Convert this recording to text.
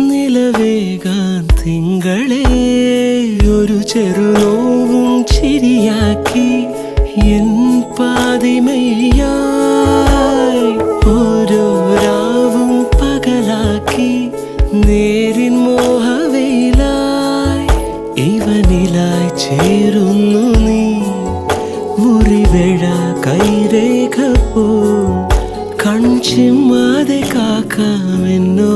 നിലവേകാൻ തിങ്കളെ ഒരു ചെറുനോവും ചിരിയാക്കി എൻ പാതിമയായി ഓരോ രാവും പകലാക്കി നേരിൻ മോഹവയിലായി ഇവനിലായി ചേരുന്നു നീ മുറിവേഴ കൈരേഖ പോ കൺചിമ്മാതെ കാക്കാമെന്നോ